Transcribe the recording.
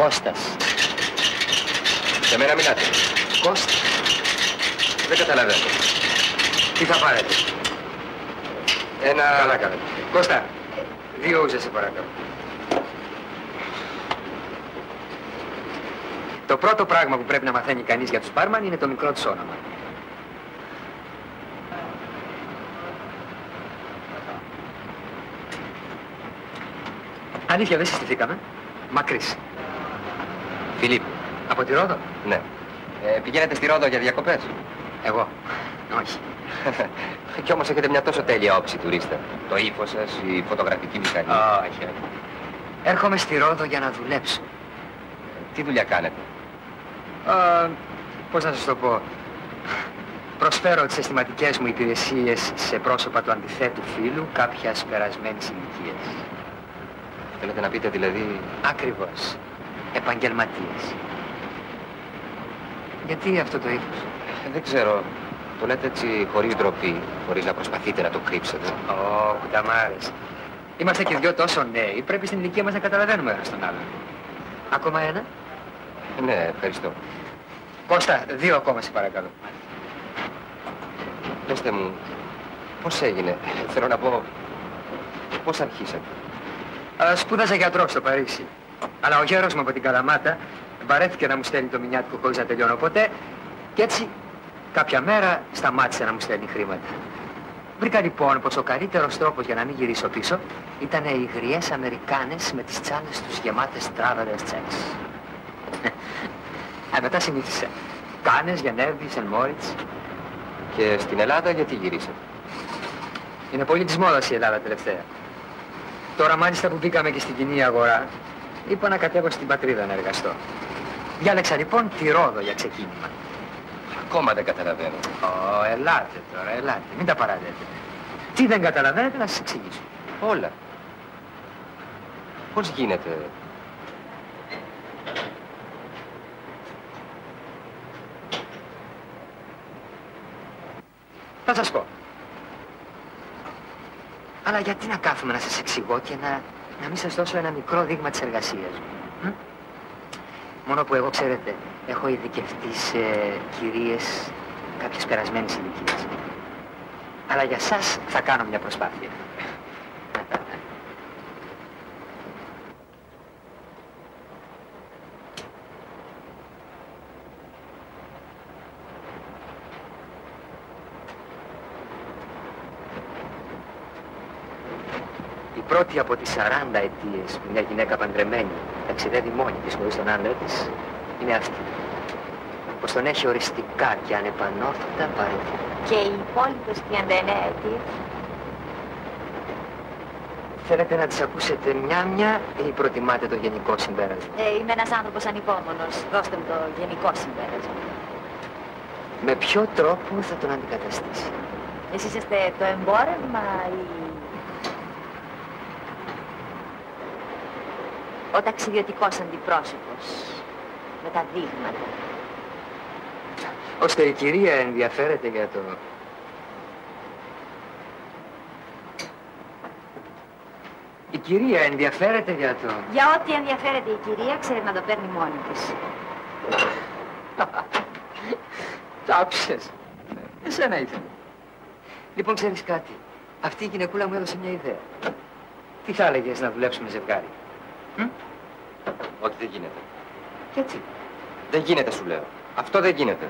Κώστας. Σε μένα μιλάτε. Κώστα. Δεν καταλαβαίνω. Τι θα πάρετε? Ένα... Καλά, καλά. Κώστα, 2 ούζες σε παρακαλώ. Το πρώτο πράγμα που πρέπει να μαθαίνει κανείς για τους μπάρμαν είναι το μικρό τους όνομα. Αλήθεια, δεν συστηθήκαμε. Μακρύς. Φιλίπ. Από τη Ρόδο? Ναι. Πηγαίνετε στη Ρόδο για διακοπές? Εγώ. Όχι. Κι όμως έχετε μια τόσο τέλεια όψη τουρίστα. Το ύφος σας, η φωτογραφική μηχανή. Όχι, όχι. Έρχομαι στη Ρόδο για να δουλέψω. Τι δουλειά κάνετε? Πώς να σας το πω. Προσφέρω τις αισθηματικές μου υπηρεσίες σε πρόσωπα του αντιθέτου φύλου κάποιας περασμένης ηλικίας. Θέλετε να πείτε δηλαδή... Ακριβώς. Επαγγελματίες. Γιατί αυτό το ύφος? Δεν ξέρω. Το λέτε έτσι χωρίς ντροπή, χωρίς να προσπαθείτε να το κρύψετε. Κουταμάρες. Είμαστε και δυο τόσο νέοι, πρέπει στην ηλικία μας να καταλαβαίνουμε ένας τον άλλον. Ακόμα ένα? Ναι, ευχαριστώ. Κώστα, 2 ακόμα σε παρακαλώ. Πεςτε μου, πώς έγινε, θέλω να πω, πώς αρχίσατε? Σπούδαζα γιατρό στο Παρίσι. Αλλά ο γέρος μου από την Καλαμάτα βαρέθηκε να μου στέλνει το μηνιάτικο χωρίς να τελειώνω ποτέ. Και έτσι, κάποια μέρα σταμάτησε να μου στέλνει χρήματα. Βρήκα λοιπόν πως ο καλύτερος τρόπος για να μην γυρίσω πίσω ήταν οι γριές Αμερικάνες με τις τσάντες τους γεμάτες traveler's checks. Μετά συνήθισα. Κάνες, Γενέβη, Σεν Μόριτς. Και στην Ελλάδα γιατί γυρίσατε? Είναι πολύ της μόδας η Ελλάδα τελευταία. Τώρα μάλιστα που μπήκαμε και στην κοινή αγορά, είπα να κατέβω στην πατρίδα να εργαστώ. Διάλεξα λοιπόν τη Ρόδο για ξεκίνημα. Ακόμα δεν καταλαβαίνω. Ελάτε τώρα, ελάτε. Μην τα παραδέτε. Τι δεν καταλαβαίνετε να σας εξηγήσω. Όλα. Πώς γίνεται? Θα σας πω. Αλλά γιατί να κάθομαι να σας εξηγώ και να μην σας δώσω ένα μικρό δείγμα της εργασίας μου. Μόνο που εγώ, ξέρετε, έχω ειδικευτεί σε κυρίες κάποιες περασμένες ηλικίες. Αλλά για σας θα κάνω μια προσπάθεια. Η πρώτη από τις 40 αιτίες που μια γυναίκα παντρεμένη ταξιδεύει μόνη της χωρίς τον άντρα της είναι αυτή. Πως τον έχει οριστικά και ανεπανόρθωτα παρέτει. Και οι υπόλοιπες 39 αιτίες? Θέλετε να τις ακούσετε μια-μια ή προτιμάτε το γενικό συμπέρασμα? Είμαι ένας άνθρωπος ανυπόμονος. Δώστε μου το γενικό συμπέρασμα. Με ποιο τρόπο θα τον αντικαταστήσει? Εσείς είστε το εμπόρευμα ή... ο ταξιδιωτικός αντιπρόσωπος με τα δείγματα? Ώστε η κυρία ενδιαφέρεται για το... Η κυρία ενδιαφέρεται για το... Για ό,τι ενδιαφέρεται η κυρία, ξέρει να το παίρνει μόνη της. Τ' άκουσες. Εσένα ήθελε. Λοιπόν, ξέρεις κάτι. Αυτή η γυναικούλα μου έδωσε μια ιδέα. Τι θα έλεγες να δουλέψουμε ζευγάρι? Ότι δεν γίνεται. Και έτσι. Δεν γίνεται, σου λέω. Αυτό δεν γίνεται.